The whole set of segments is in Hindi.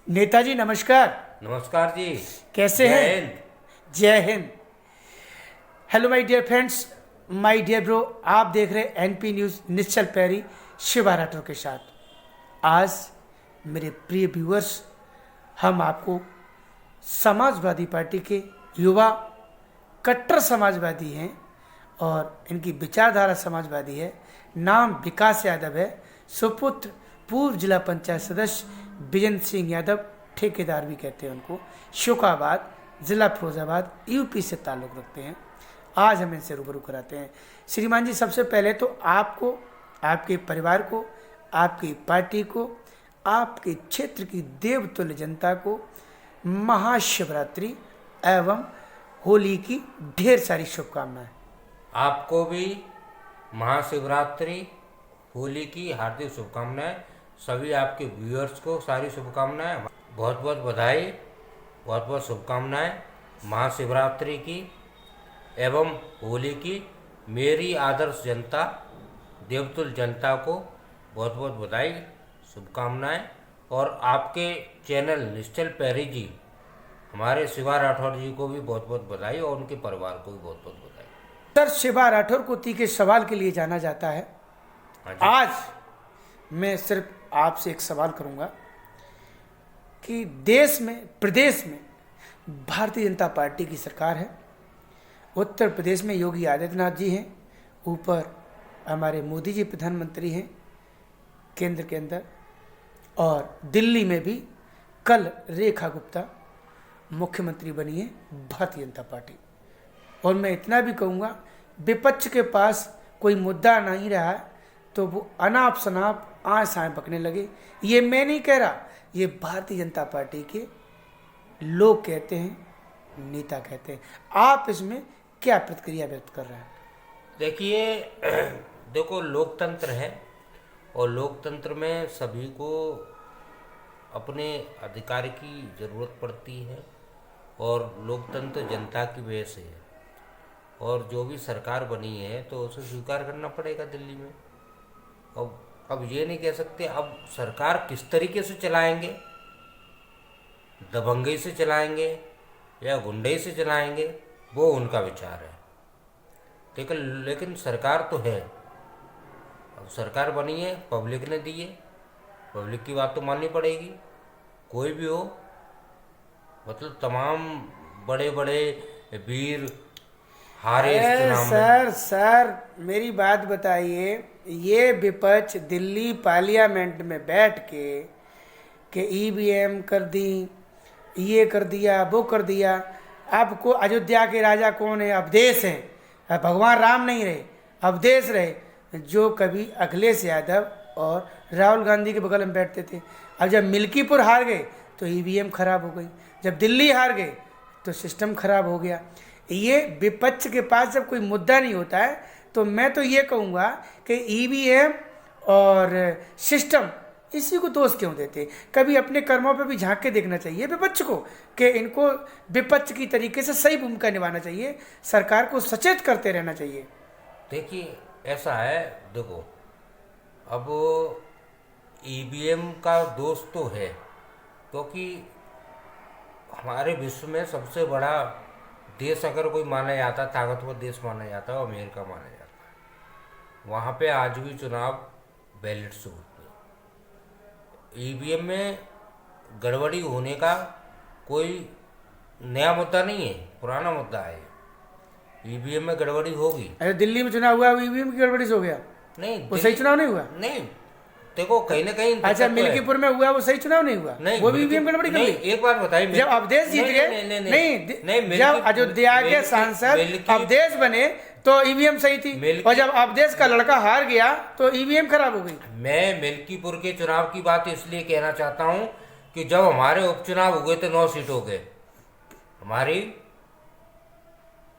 नेताजी नमस्कार। नमस्कार जी। कैसे जय हैं? हिंद। जय हिंद। Hello my dear friends, my dear bro, आप देख रहे हैं एनपी न्यूज़ निश्चल पैरी शिवा राठौर के साथ। आज मेरे प्रिय व्यूअर्स, हम आपको समाजवादी पार्टी के युवा कट्टर समाजवादी हैं और इनकी विचारधारा समाजवादी है। नाम विकास यादव है, सुपुत्र पूर्व जिला पंचायत सदस्य विजेंद्र सिंह यादव, ठेकेदार भी कहते हैं उनको, शोकाबाद, जिला फिरोजाबाद, यूपी से ताल्लुक़ रखते हैं। आज हम इनसे रूबरू कराते हैं। श्रीमान जी, सबसे पहले तो आपको, आपके परिवार को, आपकी पार्टी को, आपके क्षेत्र की देवतुल्य जनता को महाशिवरात्रि एवं होली की ढेर सारी शुभकामनाएं। आपको भी महाशिवरात्रि, होली की हार्दिक शुभकामनाएं। सभी आपके व्यूअर्स को सारी शुभकामनाएं, बहुत बहुत बधाई, बहुत बहुत शुभकामनाएं महाशिवरात्रि की एवं होली की। मेरी आदर्श जनता, देवतुल्य जनता को बहुत बहुत बधाई, शुभकामनाएं। और आपके चैनल निश्चल पैरी जी, हमारे शिवा राठौर जी को भी बहुत बहुत बधाई और उनके परिवार को भी बहुत बहुत बधाई। सर, शिवा राठौर को तीखे सवाल के लिए जाना जाता है। आज मैं सिर्फ आपसे एक सवाल करूंगा कि देश में, प्रदेश में भारतीय जनता पार्टी की सरकार है। उत्तर प्रदेश में योगी आदित्यनाथ जी हैं, ऊपर हमारे मोदी जी प्रधानमंत्री हैं केंद्र के अंदर, और दिल्ली में भी कल रेखा गुप्ता मुख्यमंत्री बनी है भारतीय जनता पार्टी। और मैं इतना भी कहूँगा, विपक्ष के पास कोई मुद्दा नहीं रहा है तो वो अनाप शनाप आए साए बकने लगे। ये मैं नहीं कह रहा, ये भारतीय जनता पार्टी के लोग कहते हैं, नेता कहते हैं। आप इसमें क्या प्रतिक्रिया व्यक्त कर रहे हैं? देखिए, देखो, लोकतंत्र है और लोकतंत्र में सभी को अपने अधिकार की ज़रूरत पड़ती है और लोकतंत्र जनता की वजह से है। और जो भी सरकार बनी है तो उसे स्वीकार करना पड़ेगा दिल्ली में। अब ये नहीं कह सकते अब सरकार किस तरीके से चलाएंगे, दबंगई से चलाएंगे या गुंडई से चलाएंगे, वो उनका विचार है। लेकिन सरकार तो है, अब सरकार बनी है, पब्लिक ने दी है, पब्लिक की बात तो माननी पड़ेगी, कोई भी हो। मतलब तमाम बड़े बड़े वीर हारे इस चुनाव में। सर मेरी बात बताइए, ये विपक्ष दिल्ली पार्लियामेंट में बैठ के ईवीएम कर दी, ये कर दिया, वो कर दिया। आपको अयोध्या के राजा कौन है? अवधेश हैं। अब भगवान राम नहीं रहे, अवधेश रहे, जो कभी अखिलेश यादव और राहुल गांधी के बगल में बैठते थे। अब जब मिल्कीपुर हार गए तो ईवीएम खराब हो गई, जब दिल्ली हार गए तो सिस्टम खराब हो गया। ये विपक्ष के पास जब कोई मुद्दा नहीं होता है तो मैं तो ये कहूँगा कि ईवीएम और सिस्टम, इसी को दोष क्यों देते? कभी अपने कर्मों पे भी झांक के देखना चाहिए विपक्ष को, कि इनको विपक्ष की तरीके से सही भूमिका निभाना चाहिए, सरकार को सचेत करते रहना चाहिए। देखिए, ऐसा है, देखो, अब ईवीएम का दोष तो है क्योंकि हमारे विश्व में सबसे बड़ा देश अगर कोई माना जाता, ताकतवर देश माना जाता है, अमेरिका माना जाता है। वहाँ पे आज भी चुनाव बैलेट से होते हैं। ईवीएम में गड़बड़ी होने का कोई नया मुद्दा नहीं है, पुराना मुद्दा है। ईवीएम में गड़बड़ी होगी। अरे दिल्ली में चुनाव हुआ, ईवीएम की गड़बड़ी से हो गया? नहीं, वो सही चुनाव नहीं हुआ? नहीं, देखो, कहीं ना कहीं। अच्छा, मिल्कीपुर में हुआ, वो सही चुनाव नहीं हुआ? नहीं, वो भी ईवीएम गड़बड़ी कर ली। एक बात बताइए, जब अवधेश जीत गए, नहीं, जब अयोध्या के सांसद अवधेश बने तो ईवीएम सही थी, और जब अवधेश का लड़का हार गया तो ईवीएम खराब हो गई। मैं मिल्कीपुर के चुनाव की बात इसलिए कहना चाहता हूं कि जब हमारे उपचुनाव हुए थे 9 सीटों के, हमारी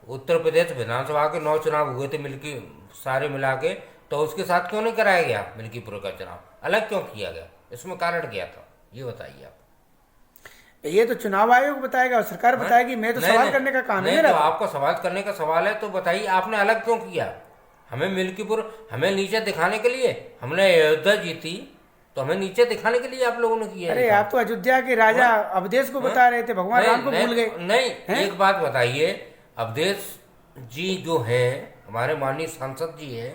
उत्तर प्रदेश विधानसभा के 9 चुनाव हुए थे सारे मिला के, तो उसके साथ क्यों नहीं कराया गया मिल्कीपुर का चुनाव? अलग क्यों किया गया? इसमें कारण क्या था, ये बताइए आप। ये तो चुनाव आयोग बताएगा और सरकार बताएगी। मैं तो सवाल करने का काम है मेरा। तो आपका सवाल करने का सवाल है तो बताइए, आपने अलग क्यों किया? हमें मिल्कीपुर हमें नीचे दिखाने के लिए, हमने अयोध्या जीती तो हमें नीचे दिखाने के लिए आप लोगों ने किया। अरे आप तो अयोध्या के राजा अवधेश को बता रहे थे, भगवान राम को भूल गए। नहीं, एक बात बताइए, अवधेश जी जो हैं हमारे माननीय सांसद जी हैं,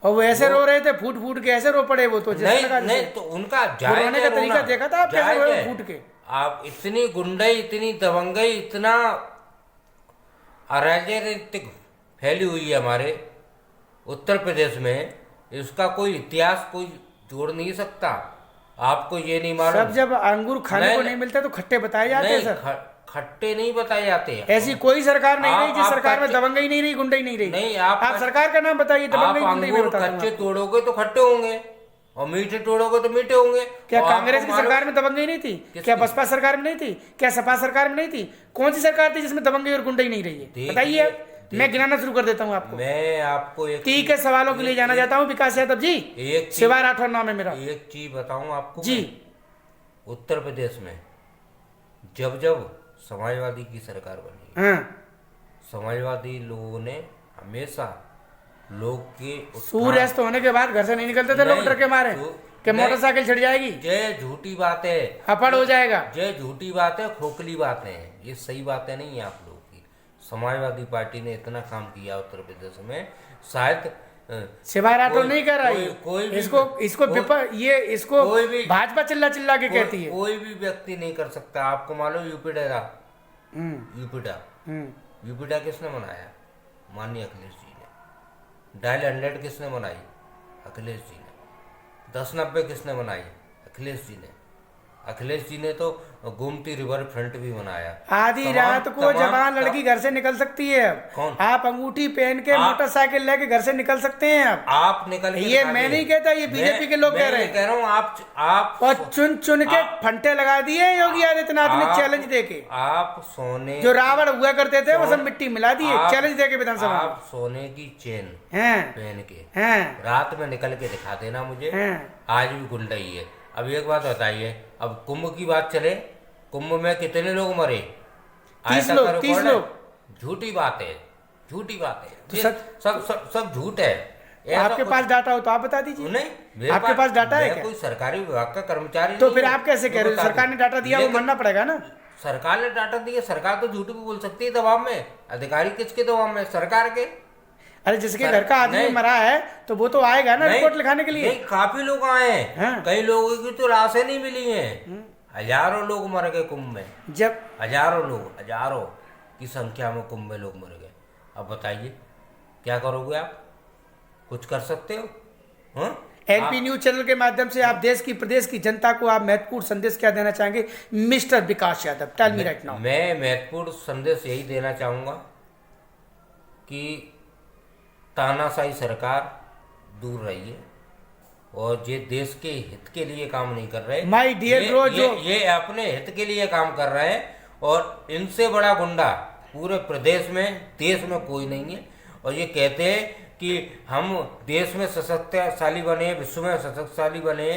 और वो ऐसे रो रहे थे, फूट फूट के ऐसे रो पड़े वो तो। नहीं तो उनका रोने का तरीका देखा था आप कैसे रोए फूट के। आप इतनी गुंडाई, इतनी दबंगई, इतना अराजकता फैली हुई है हमारे उत्तर प्रदेश में, इसका कोई इतिहास कोई जोड़ नहीं सकता। आपको ये नहीं मालूम? सब जब अंगूर खाने को नहीं मिलता तो खट्टे बताए जाते हैं सर। खट्टे नहीं बताए जाते। ऐसी कोई सरकार नहीं रही जिस सरकार में दबंगई नहीं रही, गुंडाई नहीं रही। नहीं, आप सरकार का नाम बताइए, दबंगई गुंडाई में बता। कच्चे तोड़ोगे तो खट्टे होंगे और मीठे तोड़ोगे तो मीठे होंगे। क्या कांग्रेस की सरकार में दबंगई नहीं थी? क्या बसपा सरकार में नहीं थी? क्या सपा सरकार में नहीं थी? कौन सी सरकार थी जिसमें दबंगई और गुंडाई नहीं रही है? बताइए, मैं गिनाना शुरू कर देता हूँ आपको। मैं आपको एक 30 के सवालों के लिए जाना चाहता हूँ विकास यादव जी। शिवा राठौर नाम है मेरा। एक चीज बताऊं आपको जी, उत्तर प्रदेश में जब जब समाजवादी की सरकार बनी, हाँ, समाजवादी लोगों ने हमेशा लोग के सूर्यास्त होने के बाद घर से नहीं निकलते थे लोग, डर के मारे कि मोटरसाइकिल छिड़ जाएगी, जय झूठी बात है, अपड़ हो जाएगा। जय झूठी बात है, खोखली बातें हैं, ये सही बातें नहीं है आप लोग की। समाजवादी पार्टी ने इतना काम किया उत्तर प्रदेश में, शायद शिवा राठौर नहीं कर रहा है इसको भाजपा चिल्ला चिल्ला के कहती है। कोई भी व्यक्ति नहीं कर सकता। आपको मालूम यूपीडा किसने बनाया? माननीय अखिलेश जी ने। डायल 100 किसने बनाई? अखिलेश जी ने। 1090 किसने बनाई? अखिलेश जी ने। अखिलेश जी ने तो गोमती रिवर फ्रंट भी बनाया। आधी रात को जवान लड़की घर से निकल सकती है। कौन? आप अंगूठी पहन के मोटरसाइकिल लेके घर से निकल सकते हैं। आप निकल के ये मैं नहीं कहता, ये बीजेपी के लोग कह रहे हैं। कह रहा हूँ आप और चुन चुन के फंटे लगा दिए योगी आदित्यनाथ ने चैलेंज देके। आप सोने जो रावण हुआ करते थे वो सब मिट्टी मिला दिए चैलेंज देके विधानसभा। आप सोने की चेन पहन के रात में निकल के दिखा देना मुझे। आज भी गुंडाई है। अब एक बात बताइए, अब कुंभ की बात चले, कुंभ में कितने लोग मरे? 30 लोग। झूठी बात है, झूठी बात है, सब झूठ है। आपके पास डाटा हो तो आप बता दीजिए। नहीं, आपके पास डाटा है क्या? कोई सरकारी विभाग का कर्मचारी तो फिर आप कैसे कह रहे हो? सरकार ने डाटा दिया, वो मानना पड़ेगा ना। सरकार ने डाटा दिया, सरकार तो झूठ भी बोल सकती है दबाव में। अधिकारी किसके दबाव में? सरकार के। अरे जिसके घर का आदमी मरा है तो वो तो आएगा ना रिपोर्ट लिखाने के लिए। नहीं, काफी लोग आए हैं। कई लोगों की तो लाशें नहीं मिली हैं। हजारों लोग मर गए कुंभ में। जब हजारों की संख्या में कुंभ में लोग मर गए। अब बताइए क्या करोगे आप? कुछ कर सकते हो? एनपी न्यूज चैनल के माध्यम से आप देश की प्रदेश की जनता को आप महत्वपूर्ण संदेश क्या देना चाहेंगे mister Vikas Yadav? Tell me right now. मैं महत्वपूर्ण संदेश यही देना चाहूंगा कि तानाशाही सरकार दूर रहिए और ये देश के हित के लिए काम नहीं कर रहे। माय डियर ब्रो, ये अपने हित के लिए काम कर रहे हैं और इनसे बड़ा गुंडा पूरे प्रदेश में देश में कोई नहीं है। और ये कहते हैं कि हम देश में सशक्तिशाली बने, विश्व में सशक्तिशाली बने,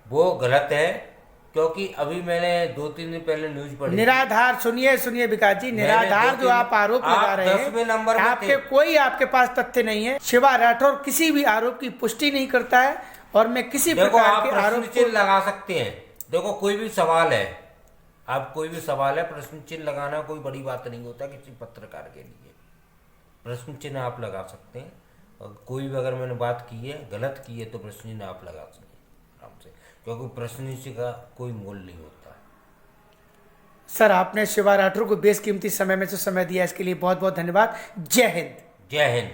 वो गलत है। क्योंकि अभी मैंने 2-3 दिन पहले न्यूज पढ़ी। निराधार सुनिए विकास जी, निराधार जो आप आरोप लगा रहे हैं, आपके कोई आपके पास तथ्य नहीं है। शिवा राठौर किसी भी आरोप की पुष्टि नहीं करता है और मैं किसी प्रकार के आरोप चिन्ह लगा सकते हैं। देखो कोई भी सवाल है, आप कोई भी सवाल है, प्रश्न चिन्ह लगाना कोई बड़ी बात नहीं होता किसी पत्रकार के लिए। प्रश्न चिन्ह आप लगा सकते हैं और कोई भी अगर मैंने बात की है, गलत की है, तो प्रश्न चिन्ह आप लगा सकते हैं आराम से, क्योंकि प्रश्न का कोई मूल नहीं होता। सर आपने शिवा राठौर को बेशकीमती समय में जो समय दिया इसके लिए बहुत बहुत धन्यवाद। जय हिंद। जय हिंद।